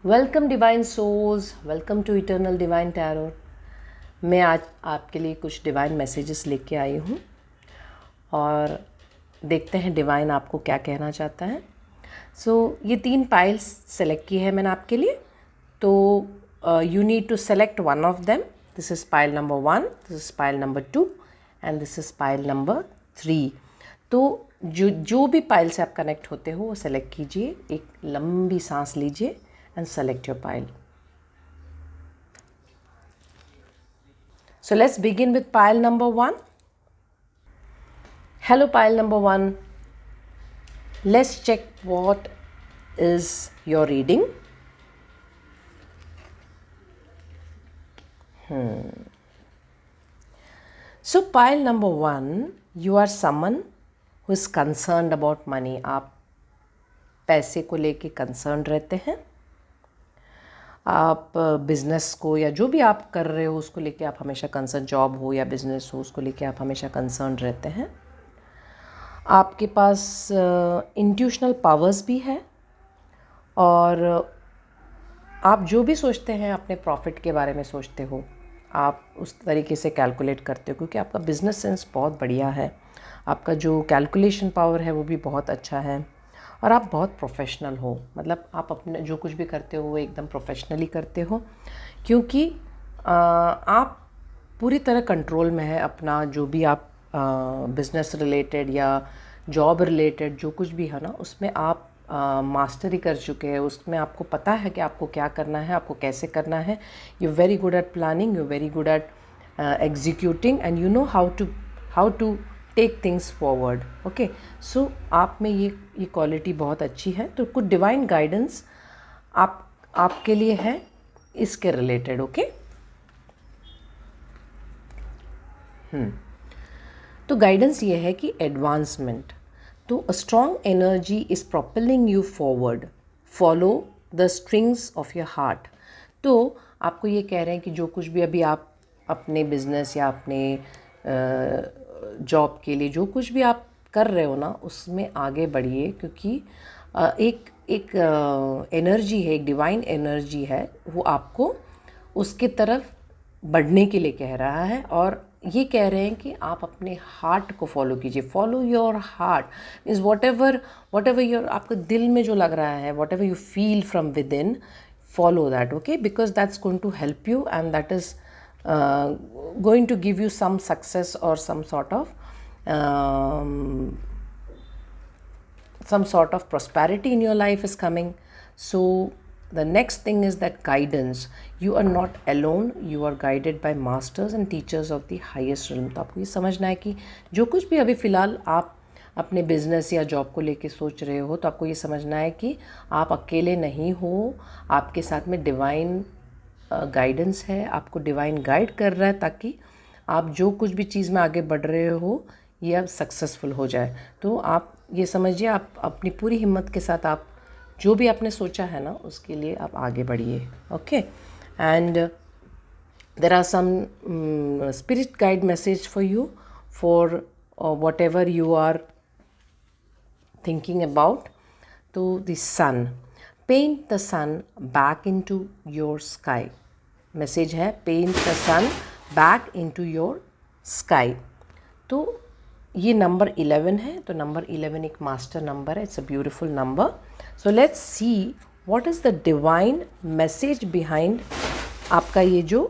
Welcome divine souls, welcome to eternal divine tarot. मैं आज आपके लिए कुछ डिवाइन मैसेजेस लेके आई हूँ और देखते हैं डिवाइन आपको क्या कहना चाहता है। ये 3 पाइल्स सेलेक्ट की है मैंने आपके लिए, तो you need to select one of them. This is pile number 1, this is pile number 2 and this is pile number 3। तो जो भी पाइल से आप कनेक्ट होते हो वो सेलेक्ट कीजिए। एक लंबी सांस लीजिए and select your pile. So let's begin with pile number 1. Hello pile number 1. Let's check what is your reading. So pile number 1, you are someone who is concerned about money. आप पैसे को लेके concern रहते हैं। आप business को या जो भी आप कर रहे हो उसको लेके आप हमेशा कंसर्न, जॉब हो या बिज़नेस हो उसको लेके आप हमेशा कंसर्न रहते हैं। आपके पास इंट्यूशनल पावर्स भी है और आप जो भी सोचते हैं अपने प्रॉफिट के बारे में सोचते हो, आप उस तरीके से कैलकुलेट करते हो क्योंकि आपका बिज़नेस सेंस बहुत बढ़िया है। आपका जो कैलकुलेशन पावर है वो भी बहुत अच्छा है और आप बहुत प्रोफेशनल हो। मतलब आप अपने जो कुछ भी करते हो वो एकदम प्रोफेशनली करते हो क्योंकि आप पूरी तरह कंट्रोल में है अपना जो भी आप बिज़नेस रिलेटेड या जॉब रिलेटेड जो कुछ भी है ना उसमें आप मास्टरी कर चुके हैं। उसमें आपको पता है कि आपको क्या करना है, आपको कैसे करना है। You very good at planning, you very good at executing and you know how to take things forward. Okay, so आप में ये क्वालिटी बहुत अच्छी है। तो कुछ डिवाइन गाइडेंस आपके लिए है इसके रिलेटेड। ओके, तो गाइडेंस ये है कि एडवांसमेंट, तो a strong energy is propelling you forward, follow the strings of your heart. तो आपको ये कह रहे हैं कि जो कुछ भी अभी आप अपने बिजनेस या अपने जॉब के लिए जो कुछ भी आप कर रहे हो ना उसमें आगे बढ़िए क्योंकि एक एनर्जी है, एक डिवाइन एनर्जी है, वो आपको उसके तरफ बढ़ने के लिए कह रहा है। और ये कह रहे हैं कि आप अपने हार्ट को फॉलो कीजिए। Follow your heart means whatever your, आपके दिल में जो लग रहा है, whatever you feel from within, follow that. Okay, because that's going to help you and that is going to give you some success or some sort of prosperity in your life is coming. So the next thing is that guidance. You are not alone, you are guided by masters and teachers of the highest realm. तो आपको ये समझना है कि जो कुछ भी अभी फ़िलहाल आप अपने बिज़नेस या जॉब को लेके सोच रहे हो तो आपको ये समझना है कि आप अकेले नहीं हो, आपके साथ में डिवाइन गाइडेंस है, आपको डिवाइन गाइड कर रहा है ताकि आप जो कुछ भी चीज़ में आगे बढ़ रहे हो ये अब सक्सेसफुल हो जाए। तो आप ये समझिए, आप अपनी पूरी हिम्मत के साथ आप जो भी आपने सोचा है ना उसके लिए आप आगे बढ़िए। Okay, and there are some spirit guide message for you for whatever you are thinking about. तो the sun, paint the sun back into your sky. Message है paint the sun back into your sky. तो ये number 11 है, तो number 11 एक master number है, it's a beautiful number. So let's see what is the divine message behind आपका ये जो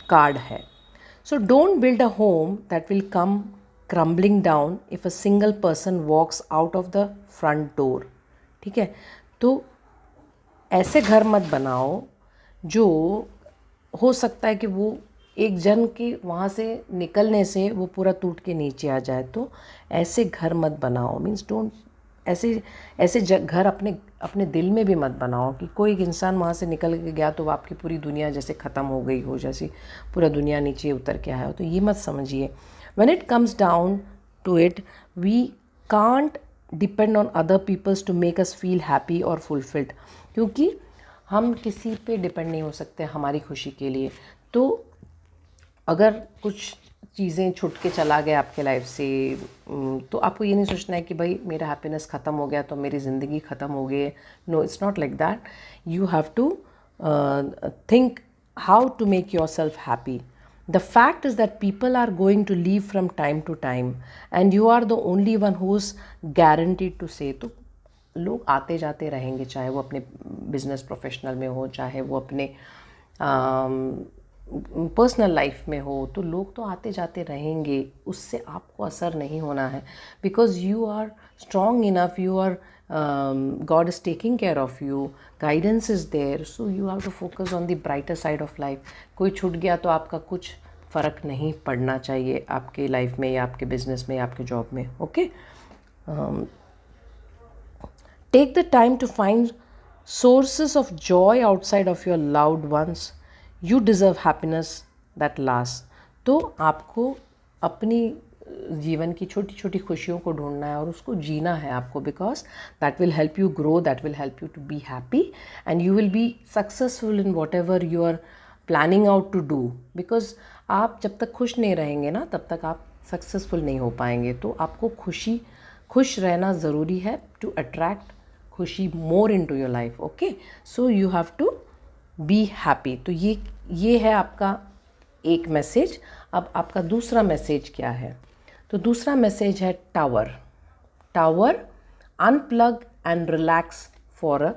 कार्ड है। सो don't build a home that will come crumbling down if a single person walks out of the front door. ठीक है, तो ऐसे घर मत बनाओ जो हो सकता है कि वो एक जन के वहाँ से निकलने से वो पूरा टूट के नीचे आ जाए। तो ऐसे घर मत बनाओ, मीन्स डोंट ऐसे घर अपने दिल में भी मत बनाओ कि कोई एक इंसान वहाँ से निकल के गया तो आपकी पूरी दुनिया जैसे ख़त्म हो गई हो, जैसे पूरा दुनिया नीचे उतर के आया हो। तो ये मत समझिए। When it comes down to it, we can't depend on other peoples to make us feel happy और फुलफिल्ड, क्योंकि हम किसी पे डिपेंड नहीं हो सकते हमारी खुशी के लिए। तो अगर कुछ चीज़ें छूट के चला गया आपके लाइफ से, तो आपको ये नहीं सोचना है कि भाई मेरा हैप्पीनेस ख़त्म हो गया तो मेरी ज़िंदगी ख़त्म हो गई है. No, it's not like that. You have to think how to make yourself happy. The fact is that people are going to leave from time to time and you are the only one who's guaranteed to say. तो लोग आते जाते रहेंगे, चाहे वो अपने business professional में हो, चाहे वो अपने पर्सनल लाइफ में हो, तो लोग तो आते जाते रहेंगे, उससे आपको असर नहीं होना है. Because you are strong enough, you are God is taking care of you, guidance is there, so you have to focus on the brighter side of life. कोई छूट गया तो आपका कुछ फ़र्क नहीं पड़ना चाहिए आपके लाइफ में या आपके बिजनेस में या आपके जॉब में. Okay, take the time to find sources of joy outside of your loved ones. You deserve happiness that lasts. तो आपको अपनी जीवन की छोटी छोटी खुशियों को ढूंढना है और उसको जीना है आपको, because that will help you grow, that will help you to be happy and you will be successful in whatever you are planning out to do. Because आप जब तक खुश नहीं रहेंगे ना, तब तक आप सक्सेसफुल नहीं हो पाएंगे. तो आपको खुश रहना ज़रूरी है टू अट्रैक्ट खुशी more into your life. Okay, so you have to be happy. तो ये है आपका एक मैसेज. अब आपका दूसरा मैसेज क्या है? तो दूसरा मैसेज है tower unplug and relax for a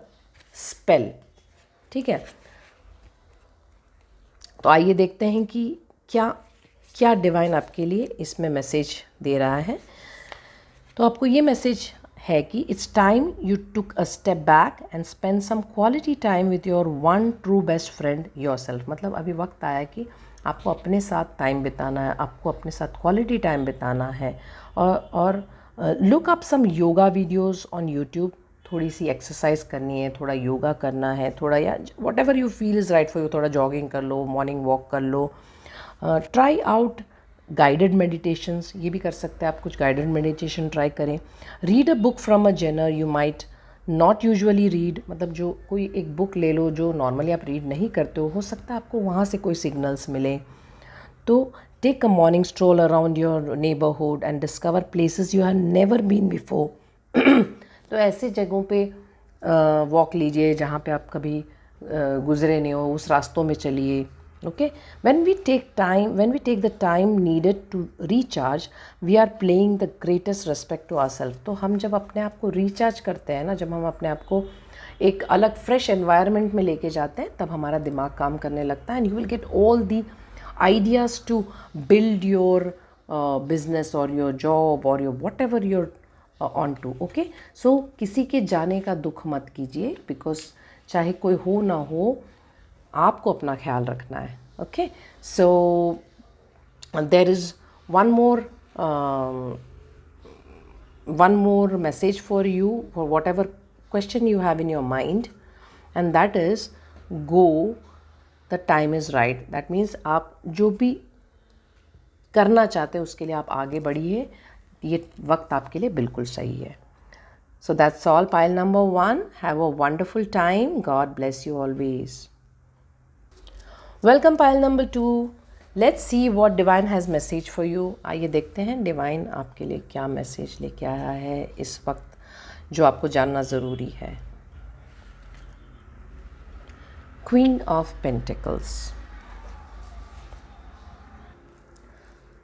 spell. ठीक है, तो आइए देखते हैं कि क्या डिवाइन आपके लिए इसमें मैसेज दे रहा है. तो आपको ये मैसेज है कि it's time you took a step back and spend some quality time with your one true best friend yourself. मतलब अभी वक्त आया कि आपको अपने साथ टाइम बिताना है, आपको अपने साथ क्वालिटी टाइम बिताना है. और look up some yoga videos on YouTube. थोड़ी सी एक्सरसाइज करनी है, थोड़ा योगा करना है, थोड़ा या whatever you feel is right for you. थोड़ा जॉगिंग कर लो, मॉर्निंग वॉक कर लो. ट्राई आउट गाइडेड मेडिटेशंस, ये भी कर सकते हैं आप. कुछ गाइडेड मेडिटेशन ट्राई करें. Read a book from a genre you might not usually read. मतलब जो कोई एक बुक ले लो जो नॉर्मली आप रीड नहीं करते हो सकता है आपको वहाँ से कोई सिग्नल्स मिले. तो take a morning stroll around your neighbourhood and discover places you have never been before. तो ऐसे जगहों पे वॉक लीजिए जहाँ पे आप कभी गुजरे नहीं हो, उस रास्तों में चलिए. Okay, when we take the time needed to recharge, we are paying the greatest respect to ourselves. तो हम जब अपने आप को रिचार्ज करते हैं ना, जब हम अपने आप को एक अलग फ्रेश एनवायरनमेंट में लेके जाते हैं, तब हमारा दिमाग काम करने लगता है. And you will get all the ideas to build your business or your job or your whatever you're onto. Okay, so किसी के जाने का दुख मत कीजिए, बिकॉज चाहे कोई हो ना हो, आपको अपना ख्याल रखना है. Okay, so there is one more message for you for whatever question you have in your mind, and that is go, the time is right. that means आप जो भी करना चाहते हैं उसके लिए आप आगे बढ़िए. ये वक्त आपके लिए बिल्कुल सही है. So that's all, pile number 1. Have a wonderful time. God bless you always. Welcome pile number 2. Let's see what divine has message for you. आइए देखते हैं डिवाइन आपके लिए क्या मैसेज लेके आया है इस वक्त, जो आपको जानना ज़रूरी है. Queen of pentacles.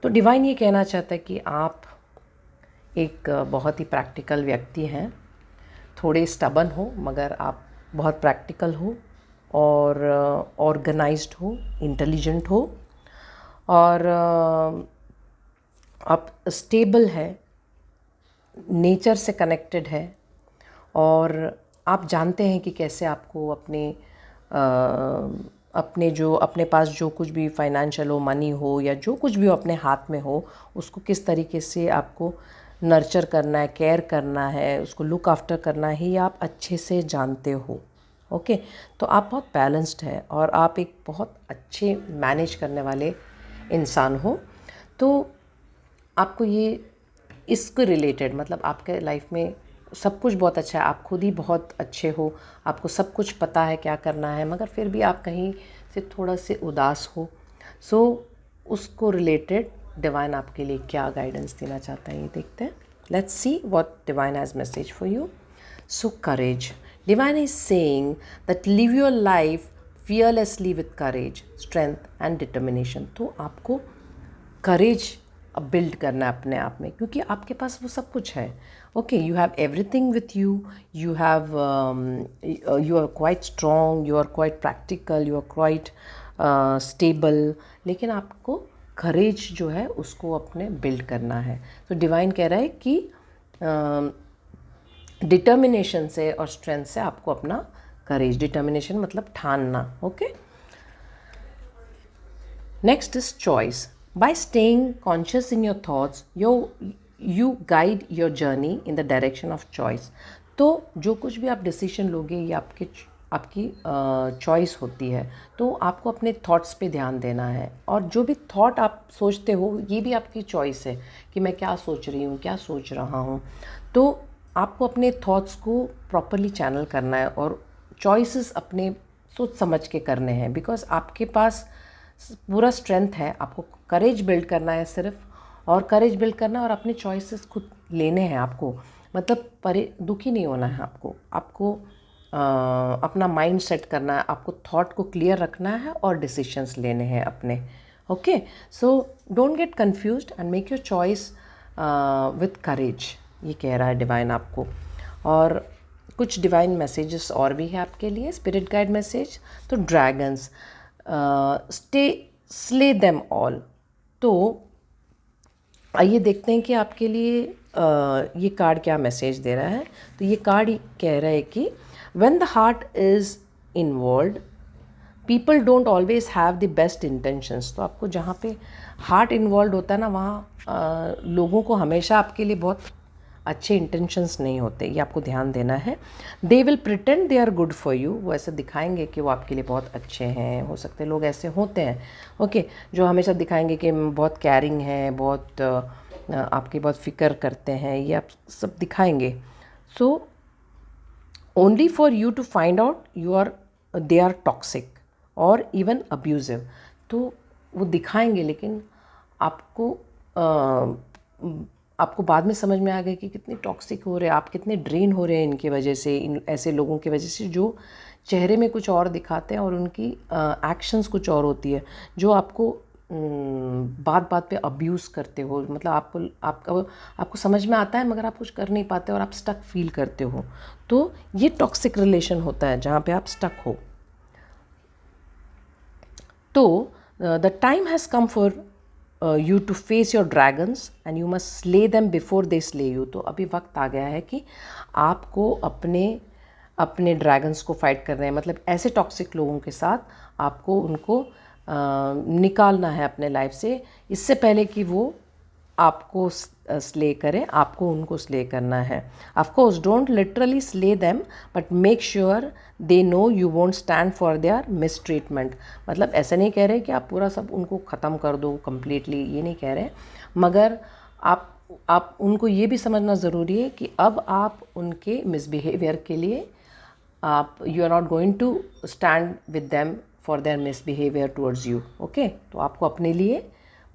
तो डिवाइन ये कहना चाहता है कि आप एक बहुत ही प्रैक्टिकल व्यक्ति हैं. थोड़े स्टबन हो, मगर आप बहुत प्रैक्टिकल हो और ऑर्गेनाइज्ड हो, इंटेलिजेंट हो, और आप स्टेबल है, नेचर से कनेक्टेड है, और आप जानते हैं कि कैसे आपको अपने पास जो कुछ भी फाइनेंशियल हो, मनी हो, या जो कुछ भी हो अपने हाथ में हो, उसको किस तरीके से आपको नर्चर करना है, केयर करना है, उसको लुक आफ्टर करना है, ये आप अच्छे से जानते हो. ओके, तो आप बहुत बैलेंस्ड है और आप एक बहुत अच्छे मैनेज करने वाले इंसान हो. तो आपको ये इसके रिलेटेड, मतलब आपके लाइफ में सब कुछ बहुत अच्छा है, आप खुद ही बहुत अच्छे हो, आपको सब कुछ पता है क्या करना है, मगर फिर भी आप कहीं से थोड़ा से उदास हो. सो उसको रिलेटेड डिवाइन आपके लिए क्या गाइडेंस देना चाहता है ये देखते हैं. Let's see what divine has message for you. So courage, divine is saying that live your life fearlessly with courage, strength and determination. तो आपको करेज अब बिल्ड करना है अपने आप में, क्योंकि आपके पास वो सब कुछ है. Okay, you have everything with you, you are quite strong, you are quite practical, you are quite stable, लेकिन आपको करेज जो है उसको अपने बिल्ड करना है. तो डिवाइन कह रहा है कि डिटर्मिनेशन से और स्ट्रेंथ से आपको अपना करेज, डिटर्मिनेशन मतलब ठानना. Okay, next is choice. By staying conscious in your thoughts, you guide your journey in the direction of choice. तो जो कुछ भी आप डिसीजन लोगे ये आपकी चॉइस होती है. तो आपको अपने थॉट्स पे ध्यान देना है, और जो भी थॉट आप सोचते हो ये भी आपकी चॉइस है कि मैं क्या सोच रही हूँ, क्या सोच रहा हूँ. तो आपको अपने थॉट्स को प्रॉपरली चैनल करना है और चॉइसेस अपने सोच समझ के करने हैं, बिकॉज आपके पास पूरा स्ट्रेंथ है. आपको करेज बिल्ड करना है सिर्फ, और करेज बिल्ड करना और अपने चॉइसेस खुद लेने हैं आपको. मतलब दुखी नहीं होना है आपको अपना माइंड सेट करना है, आपको थॉट को क्लियर रखना है और डिसीजंस लेने हैं अपने. Okay, so don't get confused and make your choice with करेज, ये कह रहा है डिवाइन आपको. और कुछ डिवाइन मैसेजेस और भी है आपके लिए, स्पिरिट गाइड मैसेज. तो ड्रैगन्स, स्ले देम ऑल. तो आइए देखते हैं कि आपके लिए ये कार्ड क्या मैसेज दे रहा है. तो ये कार्ड कह रहा है कि when the heart is involved, people don't always have the best intentions. तो आपको जहाँ पे हार्ट इन्वॉल्व होता है ना, वहाँ लोगों को हमेशा आपके लिए बहुत अच्छे इंटेंशंस नहीं होते, ये आपको ध्यान देना है. They will pretend they are good for you. वो ऐसे दिखाएंगे कि वो आपके लिए बहुत अच्छे हैं. हो सकते हैं लोग ऐसे होते हैं, ओके, जो हमेशा दिखाएंगे कि बहुत कैरिंग है, बहुत आपकी बहुत फ़िक्र करते हैं, ये आप सब दिखाएंगे. So only for you to find out they are toxic और इवन अब्यूज़िव. तो वो दिखाएंगे, लेकिन आपको बाद में समझ में आ गया कि कितने टॉक्सिक हो रहे हैं आप, कितने ड्रेन हो रहे हैं इनकी वजह से, इन ऐसे लोगों की वजह से जो चेहरे में कुछ और दिखाते हैं और उनकी एक्शंस कुछ और होती है, जो आपको बात बात पे अब्यूज़ करते हो. मतलब आपको समझ में आता है मगर आप कुछ कर नहीं पाते और आप स्टक फील करते हो. तो ये टॉक्सिक रिलेशन होता है जहाँ पे आप स्टक हो. तो the time has come for you to face your dragons and you must slay them before they slay you. तो अभी वक्त आ गया है कि आपको अपने ड्रैगन्स को फाइट करना है. मतलब ऐसे टॉक्सिक लोगों के साथ आपको उनको निकालना है अपने लाइफ से, इससे पहले कि वो आपको स्ले करें. आपको उनको स्ले करना है. Of course don't literally slay them, but make sure they know you won't stand for their mistreatment. मतलब ऐसा नहीं कह रहे कि आप पूरा सब उनको ख़त्म कर दो कम्प्लीटली, ये नहीं कह रहे, मगर आप उनको ये भी समझना ज़रूरी है कि अब आप उनके मिसबिहेवियर के लिए you are not going to stand with them for their misbehaviour towards you. Okay, तो आपको अपने लिए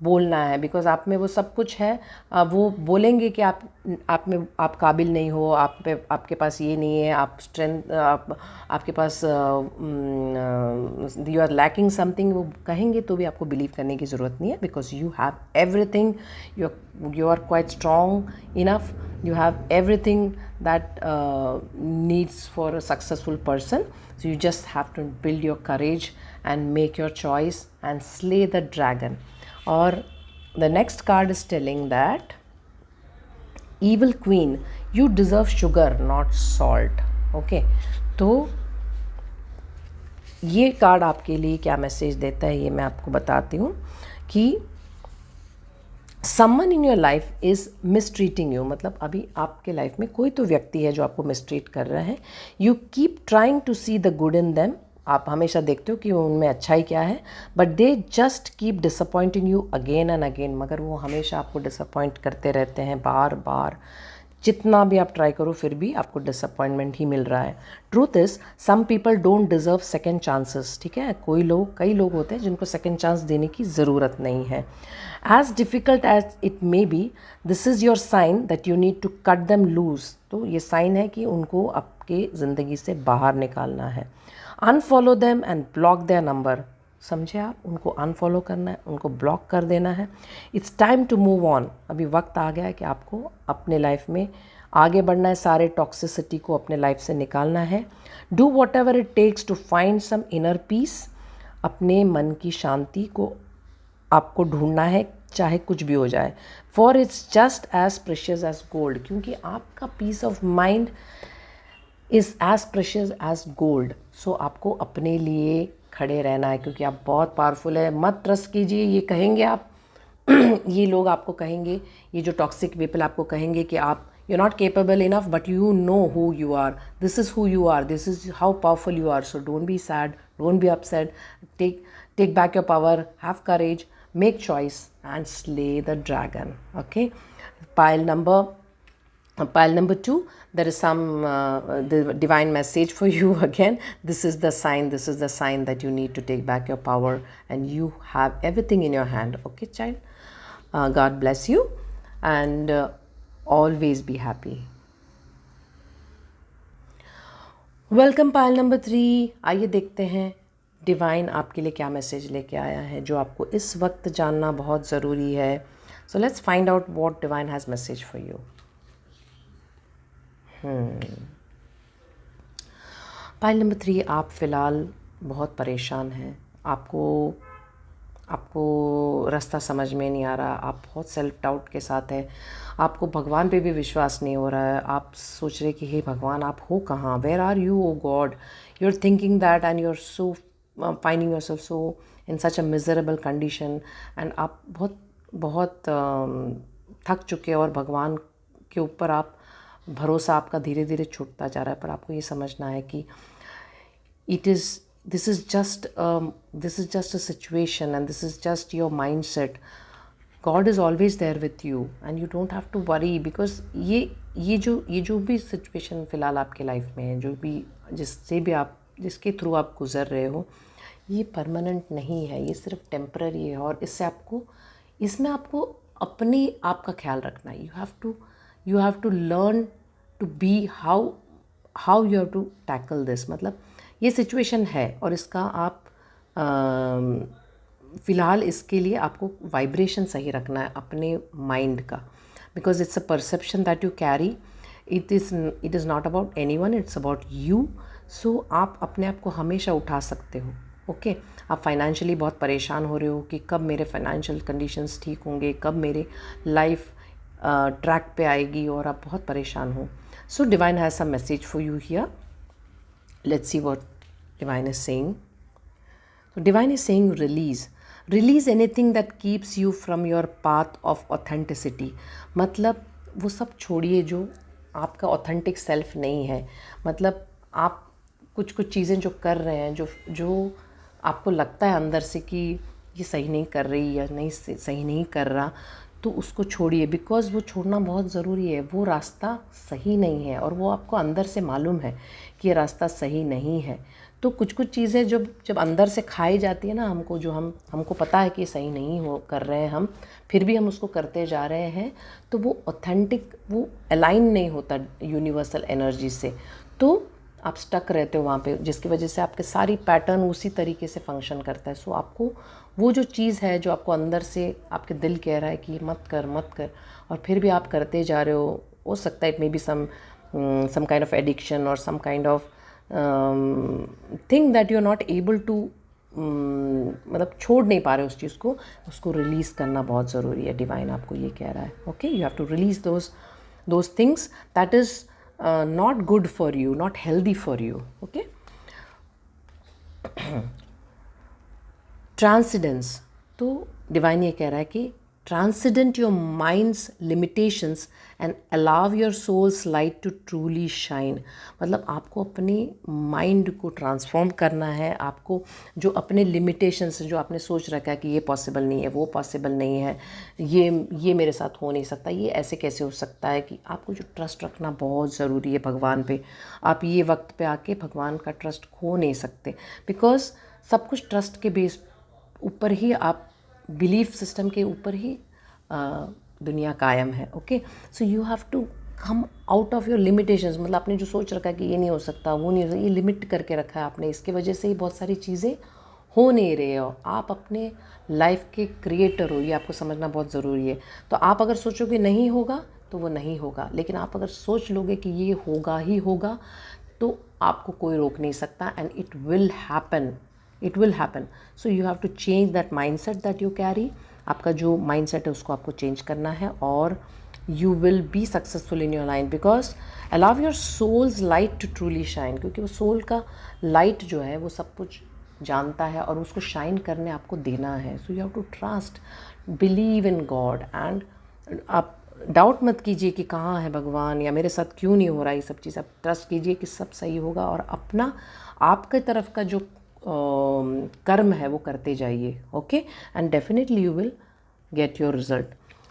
बोलना है, बिकॉज आप में वो सब कुछ है. वो बोलेंगे कि आप काबिल नहीं हो, आपके पास ये नहीं है, आप स्ट्रेंथ आपके पास यू आर लैकिंग समथिंग, वो कहेंगे तो भी आपको बिलीव करने की ज़रूरत नहीं है, because you have everything. You are quite strong enough, you have everything that needs for a successful person. So you just have to build your courage and make your choice and slay the dragon. Or the next card is telling that evil queen, you deserve sugar not salt. Okay, तो ये card आपके लिए क्या message देता है ये मैं आपको बताती हूँ कि someone in your life is mistreating you. मतलब अभी आपके लाइफ में कोई तो व्यक्ति है जो आपको मिसट्रीट कर रहा है. You keep trying to see the good in them. आप हमेशा देखते हो कि उनमें अच्छाई क्या है, but they just keep disappointing you again and again. मगर वो हमेशा आपको डिसअपॉइंट करते रहते हैं बार बार. जितना भी आप ट्राई करो फिर भी आपको डिसअपॉइंटमेंट ही मिल रहा है. Truth is some people don't deserve second chances. ठीक है, कई लोग होते हैं जिनको सेकेंड चांस देने की ज़रूरत नहीं है. As difficult as it may be, this is your sign that you need to cut them loose. तो ये साइन है कि उनको आपके ज़िंदगी से बाहर निकालना है। Unfollow them and block their number. समझे आप? उनको अनफॉलो करना है, उनको ब्लॉक कर देना है। It's time to move on. अभी वक्त आ गया है कि आपको अपने लाइफ में आगे बढ़ना है, सारे टॉक्सिसिटी को अपने लाइफ से निकालना है। Do whatever it takes to find some inner peace. अपने मन की शांति को आपको ढूंढना है, चाहे कुछ भी हो जाए। For it's just as precious as gold. क्योंकि आपका peace of mind is as precious as gold. So आपको अपने लिए खड़े रहना है, क्योंकि आप बहुत पावरफुल है। मत ट्रस्ट कीजिए, ये कहेंगे आप ये लोग आपको कहेंगे, ये जो टॉक्सिक पीपल आपको कहेंगे कि आप you are not capable enough, but you know who you are, this is who you are, this is how powerful you are. So don't be sad, don't be upset, take back your power, have courage, make choice and slay the dragon. Okay, pile number 2, there is some the divine message for you again. This is the sign that you need to take back your power and you have everything in your hand. Okay child, God bless you and always be happy. Welcome pile number 3। आइए देखते हैं divine आपके लिए क्या message लेके आया है, जो आपको इस वक्त जानना बहुत ज़रूरी है। So let's find out what divine has message for you. Pile number 3, आप फ़िलहाल बहुत परेशान हैं। आपको रास्ता समझ में नहीं आ रहा, आप बहुत सेल्फ डाउट के साथ हैं, आपको भगवान पे भी विश्वास नहीं हो रहा है। आप सोच रहे कि हे भगवान, आप हो कहाँ, where are you oh God. You are thinking that and you are so finding yourself so in such a miserable condition and आप बहुत थक चुके हैं और भगवान के ऊपर आप भरोसा आपका धीरे धीरे छूटता जा रहा है। पर आपको ये समझना है कि this is just a situation and this is just your mindset. God is always there with you and you don't have to worry, because ये जो भी सिचुएशन फ़िलहाल आपके लाइफ में है, जो भी जिसके थ्रू आप गुज़र रहे हो, ये परमानेंट नहीं है, ये सिर्फ टेम्पररी है। और इसमें आपको अपने आप का ख्याल रखना है। You have to learn to be how you have to tackle this. मतलब ये सिचुएशन है और इसका आप फ़िलहाल इसके लिए आपको वाइब्रेशन सही रखना है अपने माइंड का, because it's a perception that you carry. It is not about anyone, it's about you. So आप अपने आप को हमेशा उठा सकते हो। ओके, आप फाइनेंशियली बहुत परेशान हो रहे हो कि कब मेरे फाइनेंशियल कंडीशंस ठीक होंगे, कब मेरे लाइफ ट्रैक पे आएगी, और आप बहुत परेशान हो। So divine has some message for you here. Let's see what divine is saying. So divine is saying release anything that keeps you from your path of authenticity. मतलब वो सब छोड़िए जो आपका ऑथेंटिक सेल्फ नहीं है। मतलब आप कुछ चीज़ें जो कर रहे हैं, जो आपको लगता है अंदर से कि ये सही नहीं कर रही या नहीं सही नहीं कर रहा, तो उसको छोड़िए, बिकॉज़ वो छोड़ना बहुत ज़रूरी है। वो रास्ता सही नहीं है और वो आपको अंदर से मालूम है कि ये रास्ता सही नहीं है। तो कुछ चीज़ें जब अंदर से खाई जाती है ना हमको, जो हमको पता है कि ये सही नहीं कर रहे हैं हम, फिर भी हम उसको करते जा रहे हैं, तो वो ऑथेंटिक, वो अलाइन नहीं होता यूनिवर्सल एनर्जी से। तो आप स्टक रहते हो वहाँ पे, जिसकी वजह से आपके सारी पैटर्न उसी तरीके से फंक्शन करता है। सो आपको वो जो चीज़ है जो आपको अंदर से आपके दिल कह रहा है कि मत कर, और फिर भी आप करते जा रहे हो सकता है it may be some kind of addiction or some kind of thing that you are not able to, मतलब छोड़ नहीं पा रहे उस चीज़ को, उसको रिलीज़ करना बहुत ज़रूरी है। डिवाइन आपको ये कह रहा है, okay, you have to release those things that is not good for you, not healthy for you. Okay. Transcendence, तो डिवाइन ये कह रहा है कि transcendent your mind's limitations and allow your soul's light to truly shine. मतलब आपको अपने mind को ट्रांसफॉर्म करना है। आपको जो अपने लिमिटेशंस, जो आपने सोच रखा है कि ये पॉसिबल नहीं है, वो पॉसिबल नहीं है, ये मेरे साथ हो नहीं सकता, ये ऐसे कैसे हो सकता है, कि आपको जो ट्रस्ट रखना बहुत ज़रूरी है भगवान पे। आप ये वक्त पे आके भगवान का ट्रस्ट खो नहीं सकते, बिकॉज सब कुछ ट्रस्ट के बेस ऊपर ही आप बिलीफ सिस्टम के ऊपर ही दुनिया कायम है। Okay, so you have to come out of your limitations. मतलब आपने जो सोच रखा है कि ये नहीं हो सकता, वो नहीं हो सकता, ये लिमिट करके रखा है आपने, इसकी वजह से ही बहुत सारी चीज़ें हो नहीं रहे हो। आप अपने लाइफ के क्रिएटर हो, ये आपको समझना बहुत ज़रूरी है। तो आप अगर सोचोगे नहीं होगा तो वो नहीं होगा, लेकिन आप अगर सोच लोगे कि ये होगा ही होगा तो आपको कोई रोक नहीं सकता, and it will happen, it will happen. So you have to change that mindset that you carry. आपका जो माइंडसेट है उसको आपको चेंज करना है, और you will be successful in your line, because allow your soul's light to truly shine। क्योंकि वो सोल का लाइट जो है वो सब कुछ जानता है और उसको शाइन करने आपको देना है। So you have to trust, believe in God, and आप डाउट मत कीजिए कि कहाँ है भगवान या मेरे साथ क्यों नहीं हो रहा ये सब चीज़। आप ट्रस्ट कीजिए कि सब सही होगा, और अपना आपके तरफ का जो कर्म है वो करते जाइए। Okay, and definitely you will get your result.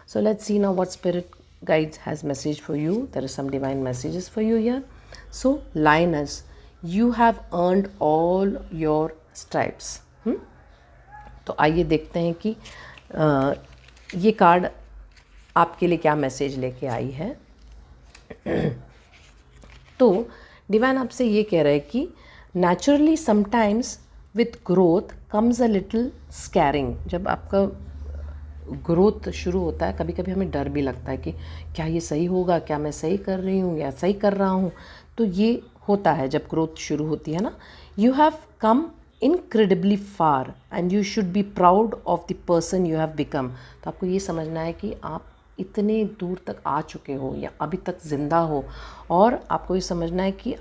So let's see now what spirit guides has message for you. There are some divine messages for you here. So lioness, you have earned all your stripes। तो आइए देखते हैं कि ये card आपके लिए क्या message लेके आई है। तो डिवाइन आपसे ये कह रहा है कि naturally sometimes with growth comes a little scaring. जब आपका ग्रोथ शुरू होता है कभी कभी हमें डर भी लगता है कि क्या ये सही होगा, क्या मैं सही कर रही हूँ या सही कर रहा हूँ। तो ये होता है जब ग्रोथ शुरू होती है ना। You have come incredibly far and you should be proud of the person you have become. तो आपको ये समझना है कि आप इतने दूर तक आ चुके हो या अभी तक ज़िंदा हो, और आपको ये समझना है कि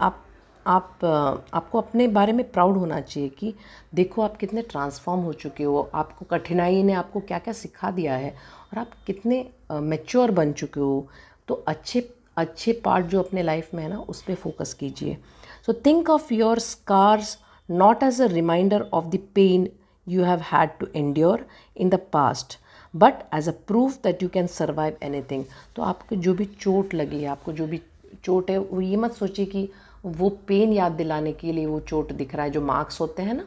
आपको अपने बारे में प्राउड होना चाहिए कि देखो आप कितने ट्रांसफॉर्म हो चुके हो, आपको कठिनाई ने आपको क्या क्या सिखा दिया है, और आप कितने मैच्योर बन चुके हो। तो अच्छे पार्ट जो अपने लाइफ में है ना उस पर फोकस कीजिए। So think of your scars not as a reminder of the pain you have had to endure in the past, but as a proof that you can survive anything। तो आपको जो भी चोट लगी है, आपको जो भी चोट है, वो ये मत सोचिए कि वो पेन याद दिलाने के लिए वो चोट दिख रहा है। जो मार्क्स होते हैं ना,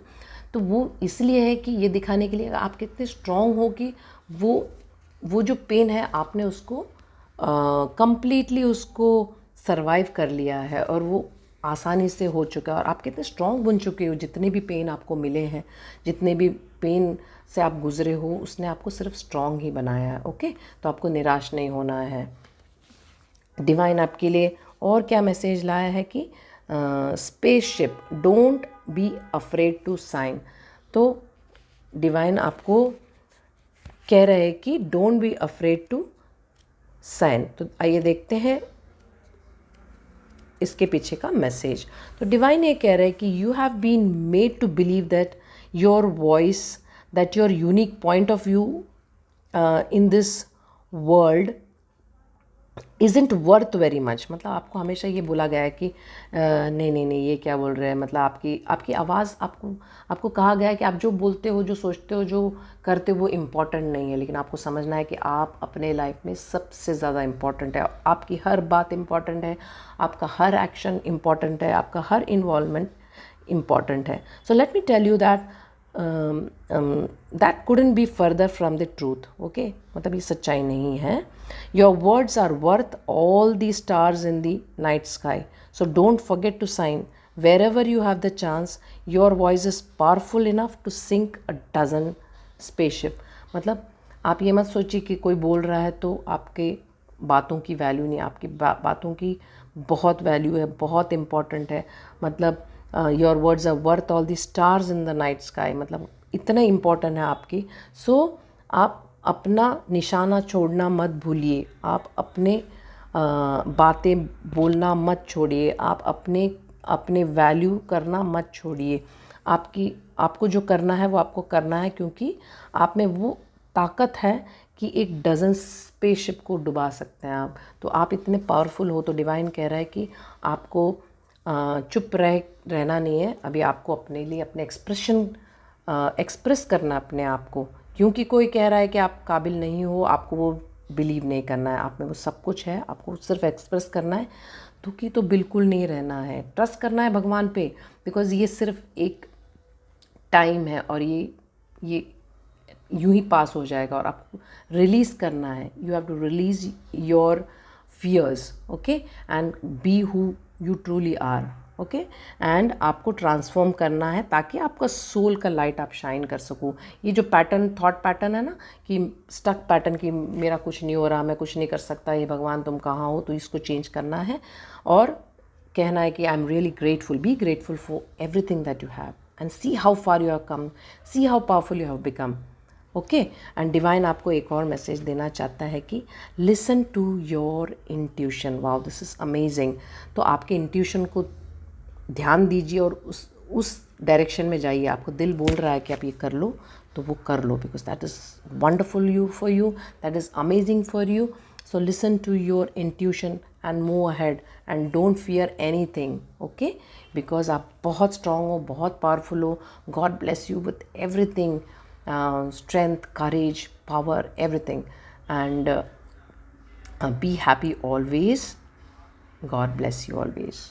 तो वो इसलिए है कि ये दिखाने के लिए आप कितने स्ट्रॉन्ग हो कि वो जो पेन है आपने उसको कंप्लीटली उसको सरवाइव कर लिया है, और वो आसानी से हो चुका है, और आप कितने स्ट्रॉन्ग बन चुके हो। जितने भी पेन आपको मिले हैं, जितने भी पेन से आप गुज़रे हो, उसने आपको सिर्फ स्ट्रॉन्ग ही बनाया है। ओके, तो आपको निराश नहीं होना है। डिवाइन आपके लिए और क्या मैसेज लाया है कि spaceship, don't be afraid to shine. तो डिवाइन आपको कह रहे हैं कि don't be afraid to shine. तो आइए देखते हैं इसके पीछे का मैसेज। तो डिवाइन ये कह रहे हैं कि you have been made to believe that your voice, that your unique point of view in this world isn't worth very much. मतलब आपको हमेशा ये बोला गया है कि नहीं नहीं नहीं, ये क्या बोल रहे हैं। मतलब आपकी आवाज़, आपको कहा गया है कि आप जो बोलते हो, जो सोचते हो, जो करते हो वो इम्पॉर्टेंट नहीं है। लेकिन आपको समझना है कि आप अपने लाइफ में सबसे ज़्यादा इम्पॉर्टेंट है। आपकी हर बात इम्पॉर्टेंट है, आपका हर एक्शन इम्पॉर्टेंट है, आपका हर इन्वॉल्वमेंट इम्पॉर्टेंट है। So let me tell you that that couldn't be further from the truth। okay, मतलब ये सच्चाई नहीं है। your words are worth all the stars in the night sky, so don't forget to sign wherever you have the chance। your voice is powerful enough to sink a dozen spaceship। मतलब आप ये मत सोचिए कि कोई बोल रहा है तो आपके बातों की वैल्यू नहीं। आपकी बातों की बहुत वैल्यू है, बहुत इम्पॉर्टेंट है। मतलब your words are worth all the stars in the night sky. मतलब इतना इम्पॉर्टेंट है आपकी। सो आप अपना निशाना छोड़ना मत भूलिए, आप अपने बातें बोलना मत छोड़िए, आप अपने वैल्यू करना मत छोड़िए। आपको जो करना है वो आपको करना है, क्योंकि आप में वो ताकत है कि एक डज़न स्पेसशिप को डुबा सकते हैं आप। तो आप इतने पावरफुल हो। तो डिवाइन कह रहा है कि आपको चुप रहना नहीं है। अभी आपको अपने लिए अपने एक्सप्रेस करना अपने आप को। क्योंकि कोई कह रहा है कि आप काबिल नहीं हो, आपको वो बिलीव नहीं करना है। आप में वो सब कुछ है, आपको सिर्फ एक्सप्रेस करना है। दुखी तो बिल्कुल नहीं रहना है, ट्रस्ट करना है भगवान पे, बिकॉज़ ये सिर्फ एक टाइम है, और यूं ही पास हो जाएगा और आपको रिलीज़ करना है. You have to release your fears, okay, and be who you truly are, okay. And आपको ट्रांसफॉर्म करना है ताकि आपका सोल का लाइट आप शाइन कर सको. ये जो पैटर्न, थॉट पैटर्न है ना, कि स्टक पैटर्न, कि मेरा कुछ नहीं हो रहा, मैं कुछ नहीं कर सकता, ये भगवान तुम कहाँ हो, तो इसको चेंज करना है और कहना है कि I am really grateful. Be grateful for everything that you have and see how far you have come, see how powerful you have become, okay. And divine आपको एक और मैसेज देना चाहता है कि listen to your intuition. Wow, this is amazing. तो आपके intuition को ध्यान दीजिए और उस डायरेक्शन में जाइए. आपको दिल बोल रहा है कि आप ये कर लो, तो वो कर लो, because that is wonderful you for you, that is amazing for you. So listen to your intuition and move ahead and don't fear anything, okay, because आप बहुत स्ट्रांग हो, बहुत पावरफुल हो. God bless you with everything, strength, courage, power, everything, and be happy always. God bless you always.